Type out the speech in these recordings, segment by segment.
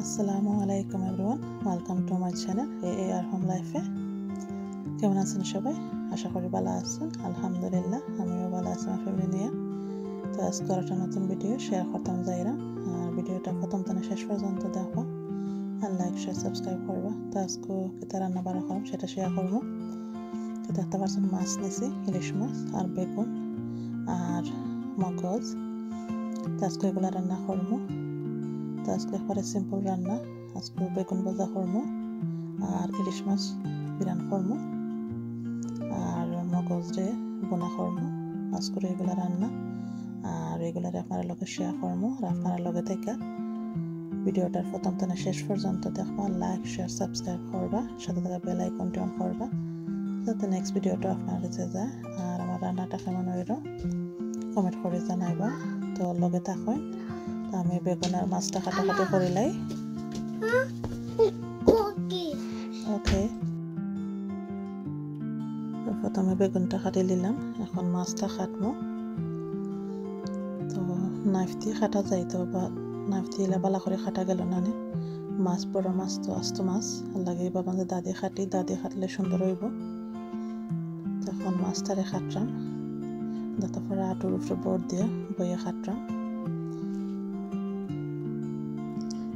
আসসালামু আলাইকুম everyone, welcome to my channel AAR home লাইফে। কেমন আছেন সবাই? আশা করি ভালো আছেন। আলহামদুলিল্লাহ আমিও ভালো আছি আমার ফ্যামিলি নিয়ে। তো আজকে একটা নতুন ভিডিও শেয়ার করতাম যাইরা, আর ভিডিওটা প্রথম থেকে শেষ পর্যন্ত দেখো আর লাইক শেয়ার সাবস্ক্রাইব করবা। তো আজকে কেতা রান্না বান্না করব সেটা শেয়ার করবো। তো দেখতে পাচ্ছেন মাছ নিয়েছি, ইলিশ মাছ আর বেগুন আর মগজ। তো আজকে এগুলো রান্না করবো। তো আজকে একবারে সিম্পল রান্না। আজকে বেগুন ভাজা করবো আর ইলিশ মাছ বিরান করবো আর মগজ রে বোনা করবো। আজকে এগুলা রান্না আর এগুলারে আপনার লগে শেয়ার করবো। আর আপনার লগে থেকে ভিডিওটার প্রথম থেকে শেষ পর্যন্ত দেখবা, লাইক শেয়ার সাবস্ক্রাইব করবা, সাথে সাথে বেল আইকনটি অন করবা যাতে নেক্সট ভিডিওটা আপনার কাছে যায়। আর আমার রান্নাটা কেমন হইল কমেন্ট করে জানাইবা। তো লগে থাকুন। আমি বেগুন আর মাছটা কাটাকাটি করিলাই। ওকে, প্রথমে বেগুনটা কাটি নিলাম, এখন মাছটা কাটবো। তো নাইফ দিয়ে কাটা যায়, তো নাইফ দিয়ে বালা করে কাটা গেল না। মাছ বড় মাছ তো আস্ত মাছ লাগে বাবা দাদি কাটলে সুন্দর হইব। তখন মাছটারে কাটলাম, তারপরে আটুর উপরে বোর্ড দিয়ে বইয়ে কাটলাম।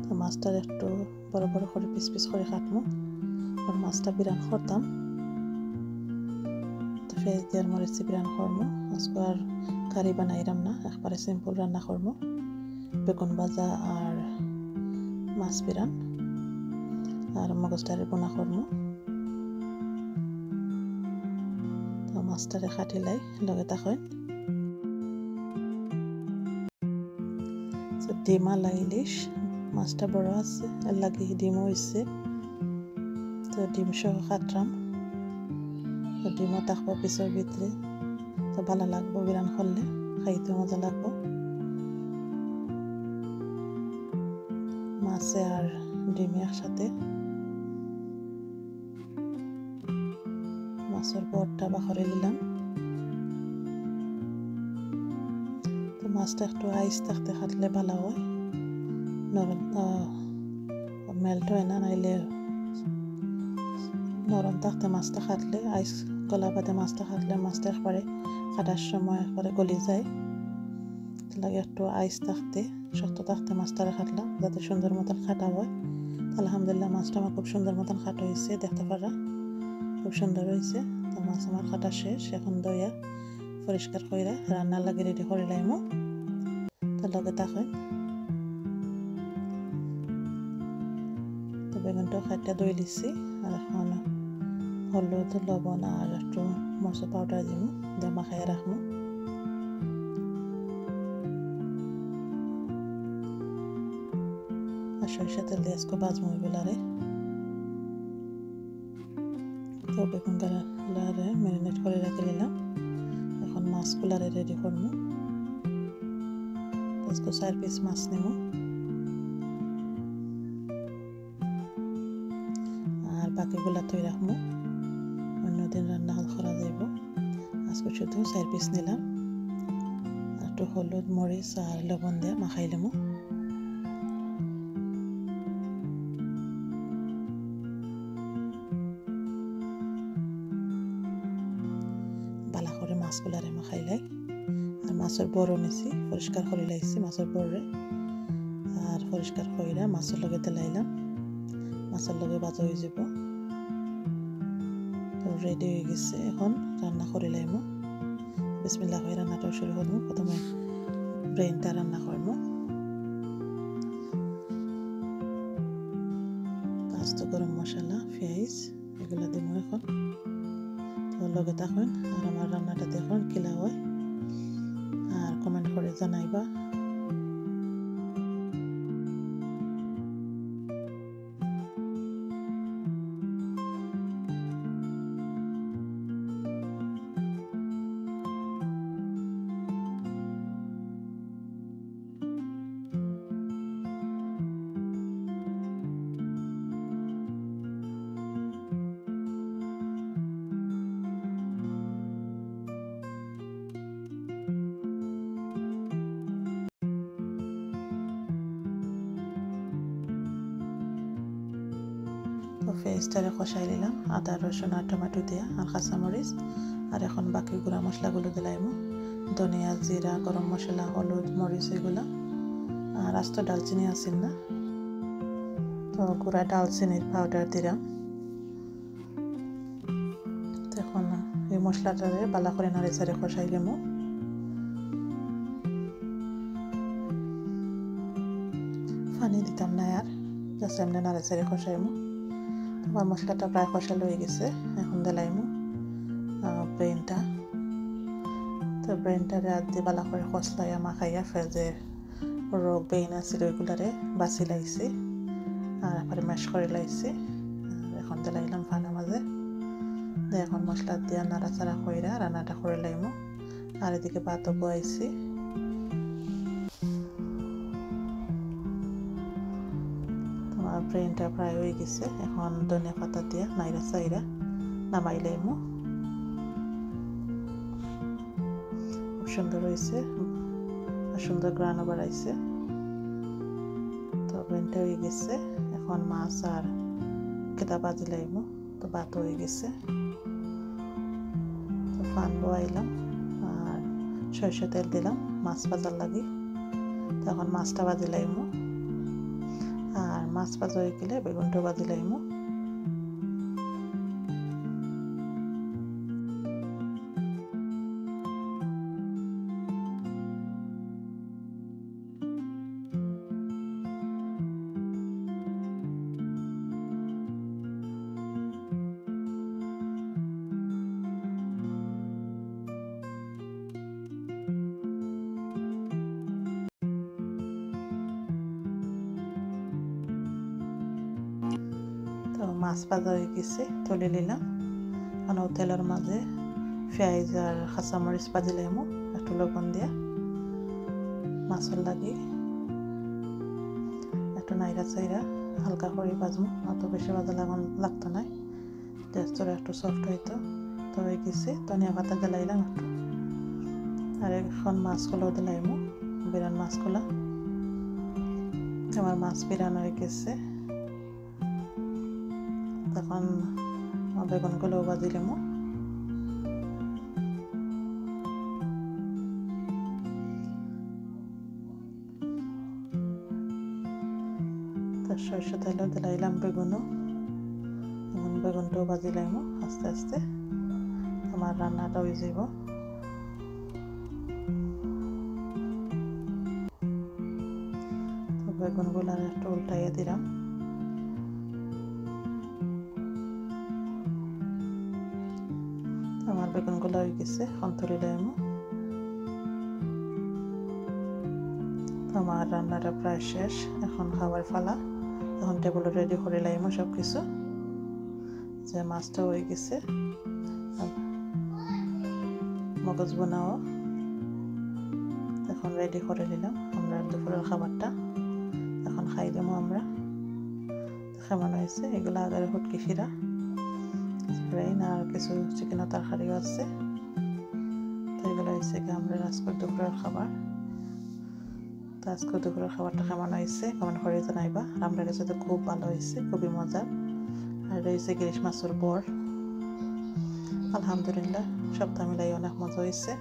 তো মাছটার একটু বড় বড় করে পিস পিস করে কাটবো। আর মাছটা বিরান করতাম, তো ফেস দিয়ে মরিচি বিরান করবো। আজকে আর কারি বানাইলাম না, একবারে সিম্পল রান্না করবো। বেগুন ভাজা আর মাছ বিরান আর মগজটারে বোনা করবো। তো মাছটারে কাটিলাই লগে থাকেন। ডিম আলা ইলিশ, মাছটা বড় আছে এর লাগে ডিমও হয়েছে। তো ডিম সহ কাটলাম। তো ডিমও থাকবো পিসের ভিতরে, তো ভালো লাগবো বিরান করলে, খাইতে মজা লাগবো। মাছে আর ডিমে একসাথে। মাছের বড়টা বাখরে নিলাম। তো মাছটা একটু আইস থাকতে কাটলে ভালো হয়, নরম মেল্ট হয় না, নাইলে নরম থাকতে মাছটা কাটলে, আইস গলা বাদে মাছটা কাটলে মাছটা একবারে কাটার সময় একবারে গলি যায়। লাগে একটু আইস থাকতে শক্ত থাকতে মাছটারে কাটলাম যাতে সুন্দর মতন কাটা হয়। আলহামদুলিল্লাহ মাছটা আমার খুব সুন্দর মতন কাটা হয়েছে, দেখতে পারা খুব সুন্দর হয়েছে। তো মাছ আমার কাটা শেষ, এখন দইয়া পরিষ্কার করে রান্নার লাগে রেডি করে লাইমো। তো লগে থাকেন। তো বেগুনটাও খাইটা দই দিচ্ছি, আর এখন হলুদ লবণ আর একটু মরিচ পাউডার দিব, দিয়ে মাখাই রাখবো। আর সরিষা তেল দিয়ে আজকে বাজবো এগুলারে। তো বেগুন গুলারে ম্যারিনেট করে রেখে নিলাম, এখন মাছগুলারে রেডি করবো। আজকে 4 পিস মাছ নেব আর বাকিগুলা তৈরি রাখবো, অন্যদিন রান্না করা যাইব। আজকে শুধু 4 পিস নিলাম, একটু হলুদ মরিচ আর লবণ দিয়ে মাখাই নেব। বালা করে মাছগুলারে মাখাইলাই। আর মাছের বড় নিছি, পরিষ্কার করে লাইছি মাছের বড়রে, আর পরিষ্কার করে মাছের লগে দিলাইলাম। মাছের লগে ভাজা হয়ে যাব। তো রেডি হয়ে গেছে, এখন রান্না করে লাইমো। বিসমিল্লাহ করে রান্নাটা শুরু করবো। প্রথমে ব্রেনটা রান্না করবো। আস্ত গরম মশলা, পেঁয়াজ এগুলো দিব এখন। তো লগে থাকুন আর আমার রান্নাটা দেখুন কিলা হয়, আর কমেন্ট করে জানাইবা। পেস্টটারে কষাই নিলাম আদা রসুন আর টমেটো দিয়া আর কাঁচামরিচ আর এখন বাকি গুঁড়া মশলাগুলো দিলাইমু ধনিয়া জিরা গরম মশলা হলুদ মরিচ এগুলো আর আস্ত ডালচিনি আছিল না তো গুঁড়া ডালচিনির পাউডার দিলাম এখন এই মশলাটারে বালা করে নাড়ে চাড়ে কষাই গেমু পানি দিতাম না আর জাস্ট এমনি নাড়ে চাড়ে কষাইমু আমার মশলাটা প্রায় কষালো হয়ে গেছে এখন দিলাইমু ব্রেনটা তো ব্রেনটারে আর দিয়ে বালা করে কষলাইয়া মাখাইয়া ফের যে রোগ বেইন আছিল ওইগুলারে বাছি লাইছি আর আবার ম্যাশ করে লাইছি এখন দিলাইলাম ফানের মাঝে দিয়ে এখন মশলা দিয়া নাড়াচাড়া কইরা রান্নাটা করে লাইমু আর এদিকে ভাতও বয়াইছি তোমার ব্রেনটা প্রায় হয়ে গেছে এখন ধনিয়া পাতা দিয়া নাইরা চাইরা নামাই লাইমু খুব সুন্দর হয়েছে আর সুন্দর গ্রানও বাড়াইছে তো ব্রেনটা হয়ে গেছে এখন মাছ আর কেদা বাজি লাইমু তো ভাত হয়ে গেছে তো ফান বয়াইলাম আর সরষে তেল দিলাম মাছ ভাজার লাগি তখন মাছটা ভাজি লাইমু আর মাছ ভাজা হয়ে গেলে বেগুনটা ভাজি লাইমু তো মাছ ভাজা হয়ে গেছে তুলে নিলাম আর তেলের মাঝে পেঁয়াজ আর কাঁচামরিচ ভাজি লাইমু একটু লবণ দিয়া মাছের লাগি একটু নাইরা চাইরা হালকা করে ভাজমু অত বেশি ভাজা লাগতো না টেস্টটা একটু সফট হইতো তো হয়ে গেছে ধনিয়া পাতা দিলাইলাম একটু আর এখন মাছগুলো দিলাইমু বিরান মাছগুলো আমার মাছ বিরান হয়ে গেছে তখন বেগুনগুলো ভাজি লিমু তার সরষে তেল দিলাইলাম বেগুনও এখন বেগুনটাও ভাজি লাইমু আস্তে আস্তে আমার রান্নাটা হয়ে যাব তো বেগুনগুলো আর একটু উল্টাইয়া দিলাম আমার বেগুনগুলো হয়ে গেছে এখন তুলে লাইমু আমার রান্নাটা প্রায় শেষ এখন খাবার ফালা এখন টেবিলে রেডি করে লাইমু সব কিছু যে মাছটা হয়ে গেছে মগজ বোনাও এখন রেডি করে নিলাম আমরা দুপুরের খাবারটা এখন খাই দেবো আমরা কেমন হয়েছে এগুলো আগারে হুটকি শিরা ব্রেন আর কিছু চিকেনের তরকারিও আছে তো এগুলো হয়েছে কি আমরা আজকের দুপুরের খাবার তো আজকের দুপুরের খাবারটা কেমন হয়েছে কমেন্ট করে জানাইবা আমরা কাছে তো খুব ভালো হয়েছে খুবই মজার আর রয়েছে গিরিশ মাছের বর আলহামদুলিল্লাহ সপ্তাহ মিলাই অনেক মজা হয়েছে